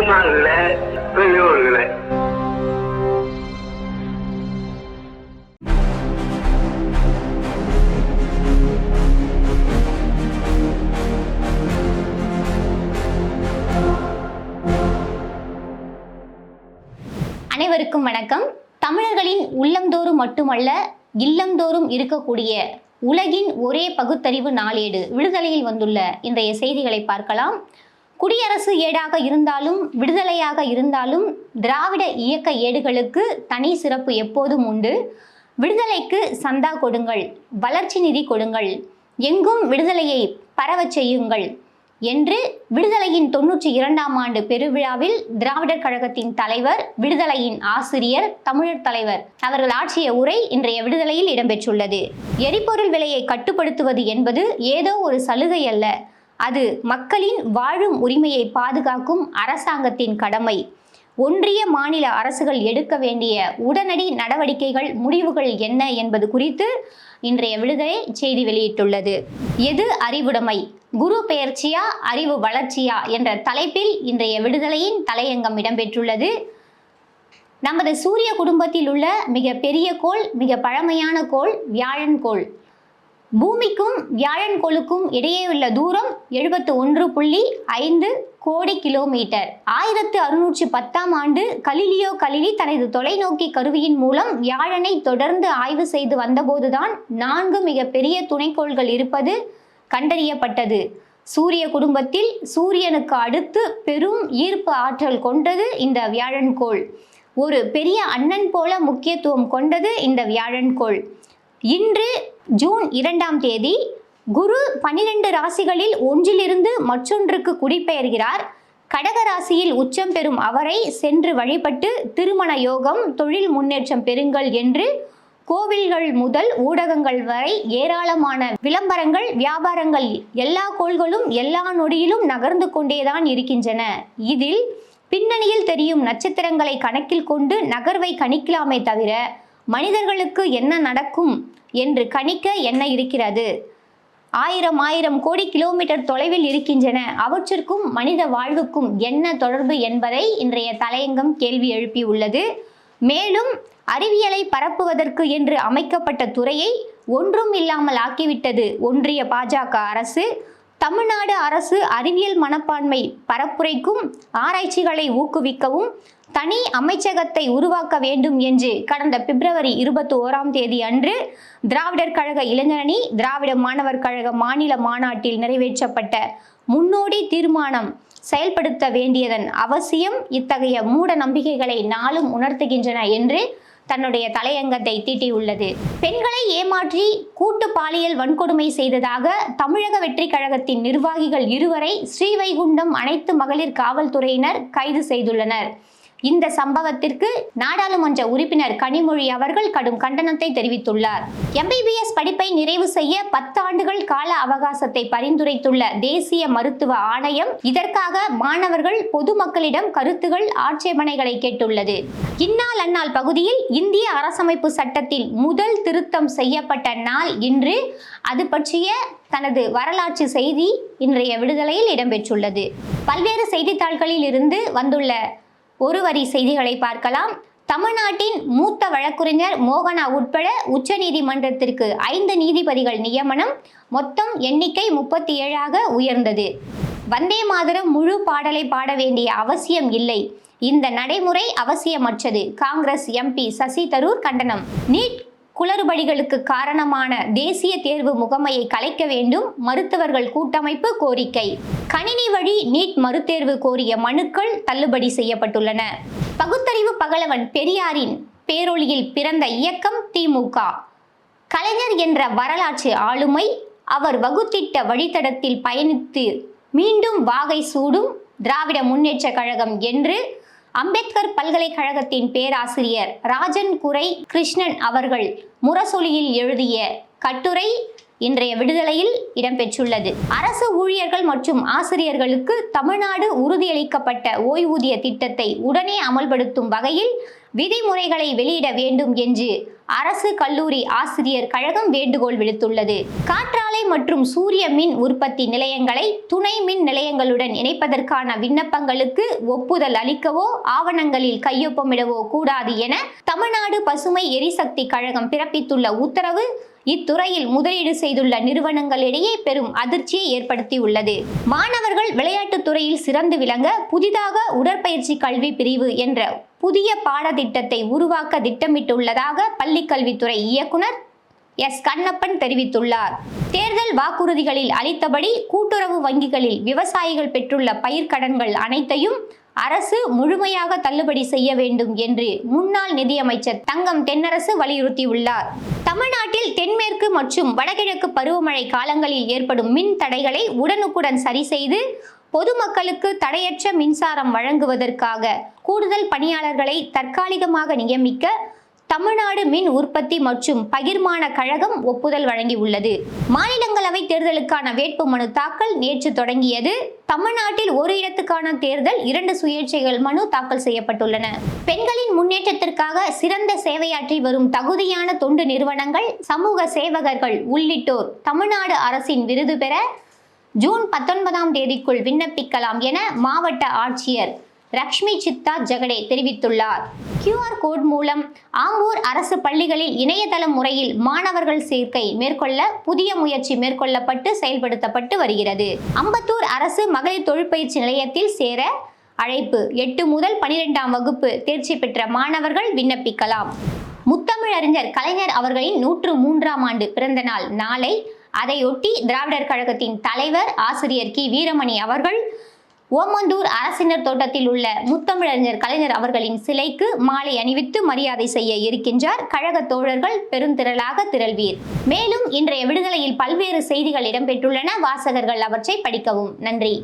அன்பார்ந்த பெரியோர்களே, அனைவருக்கும் வணக்கம். தமிழர்களின் உள்ளந்தோறும் மட்டுமல்ல, இல்லந்தோறும் இருக்கக்கூடிய உலகின் ஒரே பகுத்தறிவு நாளேடு விடுதலையில் வந்துள்ள இன்றைய செய்திகளை பார்க்கலாம். குடியரசு ஏடாக இருந்தாலும் விடுதலையாக இருந்தாலும் திராவிட இயக்க ஏடுகளுக்கு தனி சிறப்பு எப்போதும் உண்டு. விடுதலைக்கு சந்தா கொடுங்கள், வளர்ச்சி நிதி கொடுங்கள், எங்கும் விடுதலையை பரவச் செய்யுங்கள் என்று விடுதலையின் 92ஆம் ஆண்டு பெருவிழாவில் திராவிடர் கழகத்தின் தலைவர், விடுதலையின் ஆசிரியர், தமிழர் தலைவர் அவர்கள் ஆற்றிய உரை இன்றைய விடுதலையில் இடம்பெற்றுள்ளது. எரிபொருள் விலையை கட்டுப்படுத்துவது என்பது ஏதோ ஒரு சலுகை அல்ல, அது மக்களின் வாழும் உரிமையை பாதுகாக்கும் அரசாங்கத்தின் கடமை. ஒன்றிய மாநில அரசுகள் எடுக்க வேண்டிய உடனடி நடவடிக்கைகள், முடிவுகள் என்ன என்பது குறித்து இன்றைய விடுதலை செய்தி வெளியிட்டுள்ளது. எது அறிவுடைமை, குரு பெயர்ச்சியா அறிவு வளர்ச்சியா என்ற தலைப்பில் இன்றைய விடுதலையின் தலையங்கம் இடம்பெற்றுள்ளது. நமது சூரிய குடும்பத்தில் உள்ள மிக பெரிய கோள், மிக பழமையான கோள் வியாழன் கோள். பூமிக்கும் வியாழன் கோளுக்கும் இடையே உள்ள தூரம் 71.5 கோடி கிலோமீட்டர். 1610ஆம் ஆண்டு கலிலியோ தனது தொலைநோக்கி கருவியின் மூலம் வியாழனை தொடர்ந்து ஆய்வு செய்து வந்தபோதுதான் 4 மிகப்பெரிய துணைக்கோள்கள் இருப்பது கண்டறியப்பட்டது. சூரிய குடும்பத்தில் சூரியனுக்கு அடுத்து பெரும் ஈர்ப்பு ஆற்றல் கொண்டது இந்த வியாழன் கோள். ஒரு பெரிய அண்ணன் போல முக்கியத்துவம் கொண்டது இந்த வியாழன் கோள். இன்று ஜூன் 2ஆம் தேதி குரு 12 ராசிகளில் ஒன்றிலிருந்து மற்றொன்றுக்கு குடிபெயர்கிறார். கடக ராசியில் உச்சம் பெறும் அவரை சென்று வழிபட்டு திருமண யோகம், தொழில் முன்னேற்றம் பெறுங்கள் என்று கோவில்கள் முதல் ஊடகங்கள் வரை ஏராளமான விளம்பரங்கள், வியாபாரங்கள், எல்லா கோள்களும் எல்லா நொடியிலும் நகர்ந்து கொண்டேதான் இருக்கின்றன. இதில் பின்னணியில் தெரியும் நட்சத்திரங்களை கணக்கில் கொண்டு நகர்வை கணிக்கலாமே தவிர மனிதர்களுக்கு என்ன நடக்கும் என்று கணிக்க என்ன இருக்கிறது? ஆயிரம் கோடி கிலோமீட்டர் தொலைவில் இருக்கின்றன. அவற்றிற்கும் மனித வாழ்வுக்கும் என்ன தொடர்பு என்பதை இன்றைய தலையங்கம் கேள்வி எழுப்பியுள்ளது. மேலும் அறிவியலை பரப்புவதற்கு என்று அமைக்கப்பட்ட துறையை ஒன்றும் இல்லாமல் ஆக்கிவிட்டது ஒன்றிய பாஜக அரசு. தமிழ்நாடு அரசு அறிவியல் மனப்பான்மை பரப்புரைக்கும் ஆராய்ச்சிகளை ஊக்குவிக்கவும் தனி அமைச்சகத்தை உருவாக்க வேண்டும் என்று கடந்த பிப்ரவரி 21ஆம் தேதி அன்று திராவிடர் கழக இளைஞரணி, திராவிட மாணவர் கழக மாநில மாநாட்டில் நிறைவேற்றப்பட்ட முன்னோடி தீர்மானம் செயல்படுத்த வேண்டியதன் அவசியம் இத்தகைய மூட நம்பிக்கைகளை நாளும் உணர்த்துகின்றன என்று தன்னுடைய தலையங்கத்தை தீட்டியுள்ளது. பெண்களை ஏமாற்றி கூட்டு பாலியல் வன்கொடுமை செய்ததாக தமிழக வெற்றி கழகத்தின் நிர்வாகிகள் 2வரை ஸ்ரீவைகுண்டம் அனைத்து மகளிர் காவல்துறையினர் கைது செய்துள்ளனர். இந்த சம்பவத்திற்கு நாடாளுமன்ற உறுப்பினர் கனிமொழி அவர்கள் கடும் கண்டனத்தை தெரிவித்துள்ளார். MBBS படிப்பை நிறைவு செய்ய 10 ஆண்டுகள் கால அவகாசத்தை பரிந்துரைத்துள்ள தேசிய மருத்துவ ஆணையம் இதற்காக மாணவர்கள், பொதுமக்களிடம் கருத்துகள், ஆட்சேபனைகளை கேட்டுள்ளது. இந்நாள் அந்நாள் பகுதியில் இந்திய அரசமைப்பு சட்டத்தில் முதல் திருத்தம் செய்யப்பட்ட நாள் இன்று. அது பற்றிய தனது வரலாற்று செய்தி இன்றைய விடுதலையில் இடம்பெற்றுள்ளது. பல்வேறு செய்தித்தாள்களில் இருந்து வந்துள்ள ஒரு வரி செய்திகளை பார்க்கலாம். தமிழ்நாட்டின் மூத்த வழக்குரைஞர் மோகனா உட்பட உச்ச நீதிமன்றத்திற்கு 5 நீதிபதிகள் நியமனம். மொத்தம் எண்ணிக்கை 37ஆக உயர்ந்தது. வந்தே மாதரம் முழு பாடலை பாட வேண்டிய அவசியம் இல்லை, இந்த நடைமுறை அவசியமற்றது. காங்கிரஸ் MP சசி தரூர் கண்டனம். நீட் குளறுபடிகளுக்கு காரணமான தேசிய தேர்வு முகமையை கலைக்க வேண்டும், மருத்துவர்கள் கூட்டமைப்பு கோரிக்கை. கணினி வழி நீட் மறுதேர்வு கோரிய மனுக்கள் தள்ளுபடி செய்யப்பட்டுள்ளன. பகுத்தறிவு பகலவன் பெரியாரின் பேரொளியில் பிறந்த இயக்கம் திமுக. கலைஞர் என்ற வரலாற்று ஆளுமை அவர் வகுத்திட்ட வழித்தடத்தில் பயணித்து மீண்டும் வாகை சூடும் திராவிட முன்னேற்ற கழகம் என்று அம்பேத்கர் பல்கலைக்கழகத்தின் பேராசிரியர் ராஜன் குரை கிருஷ்ணன் அவர்கள் முரசொலியில் எழுதிய கட்டுரை இன்றைய விடுதலையில் இடம்பெற்றுள்ளது. அரசு ஊழியர்கள் மற்றும் ஆசிரியர்களுக்கு தமிழ்நாடு உறுதியளிக்கப்பட்ட ஓய்வூதிய திட்டத்தை உடனே அமல்படுத்தும் வகையில் விதிமுறைகளை வெளியிட வேண்டும் என்று அரசு கல்லூரி ஆசிரியர் கழகம் வேண்டுகோள் விடுத்துள்ளது. காற்றாலை மற்றும் சூரிய மின் உற்பத்தி நிலையங்களை துணை மின் நிலையங்களுடன் இணைப்பதற்கான விண்ணப்பங்களுக்கு ஒப்புதல் அளிக்கவோ ஆவணங்களில் கையொப்பமிடவோ கூடாது என தமிழ்நாடு பசுமை எரிசக்தி கழகம் பிறப்பித்துள்ள உத்தரவு இத்துறையில் முதலீடு செய்துள்ள நிறுவனங்களிடையே பெரும் அதிர்ச்சியை ஏற்படுத்தியுள்ளது. மாணவர்கள் விளையாட்டுத் துறையில் சிறந்து விளங்க புதிதாக உடற்பயிற்சி கல்வி பிரிவு என்ற புதிய பாடத்திட்டத்தை உருவாக்க திட்டமிட்டுள்ளதாக பள்ளிக்கல்வித்துறை இயக்குனர் எஸ் கண்ணப்பன் தெரிவித்துள்ளார். தேர்தல் வாக்குறுதிகளில் அளித்தபடி கூட்டுறவு வங்கிகளில் விவசாயிகள் பெற்றுள்ள பயிர்க்கடன்கள் அனைத்தையும் அரசு முழுமையாக தள்ளுபடி செய்ய வேண்டும் என்று முன்னாள் நிதியமைச்சர் தங்கம் தென்னரசு வலியுறுத்தியுள்ளார். தமிழ்நாட்டில் தென்மேற்கு மற்றும் வடகிழக்கு பருவமழை காலங்களில் ஏற்படும் மின் தடைகளை உடனுக்குடன் சரி செய்து பொதுமக்களுக்கு தடையற்ற மின்சாரம் வழங்குவதற்காக கூடுதல் பணியாளர்களை தற்காலிகமாக நியமிக்க தமிழ்நாடு மின் உற்பத்தி மற்றும் பகிர்மான கழகம் ஒப்புதல் வழங்கியுள்ளது. மாநிலங்களவை தேர்தலுக்கான வேட்புமனு தாக்கல் நேற்று தொடங்கியது. தமிழ்நாட்டில் ஒரு இடத்துக்கான தேர்தல் 2 சுயேட்சைகள் மனு தாக்கல் செய்யப்பட்டுள்ளன. பெண்களின் முன்னேற்றத்திற்காக சிறந்த சேவையாற்றி வரும் தகுதியான தொண்டு நிறுவனங்கள், சமூக சேவகர்கள் உள்ளிட்டோர் தமிழ்நாடு அரசின் விருது பெற ஜூன் 19ஆம் தேதிக்குள் விண்ணப்பிக்கலாம் என மாவட்ட ஆட்சியர் லக்ஷ்மி சித்தா ஜெகடே தெரிவித்துள்ளார். QR கோட் மூலம் ஆம்பூர் அரசு பள்ளிகளில் இணையதள முறையில் மாணவர்கள் சேர்க்கை மேற்கொள்ள புதிய முயற்சி மேற்கொள்ளப்பட்டு செயல்படுத்தப்பட்டு வருகிறது. அம்பத்தூர் அரசு மகளிர் தொழிற்பயிற்சி நிலையத்தில் சேர அழைப்பு. 8 முதல் 12ஆம் வகுப்பு தேர்ச்சி பெற்ற மாணவர்கள் விண்ணப்பிக்கலாம். முத்தமிழறிஞர் கலைஞர் அவர்களின் 103ஆம் ஆண்டு பிறந்த நாள் நாளை. அதையொட்டி திராவிடர் கழகத்தின் தலைவர் ஆசிரியர் கி. வீரமணி அவர்கள் ஓமந்தூர் அரசினர் தோட்டத்தில் உள்ள முத்தமிழறிஞர் கலைஞர் அவர்களின் சிலைக்கு மாலை அணிவித்து மரியாதை செய்ய இருக்கின்றார். கழக தோழர்கள் பெருந்திரளாக திரள்வீர். மேலும் இன்றைய விடுதலையில் பல்வேறு செய்திகள் இடம்பெற்றுள்ளன. வாசகர்கள் அவற்றை படிக்கவும். நன்றி.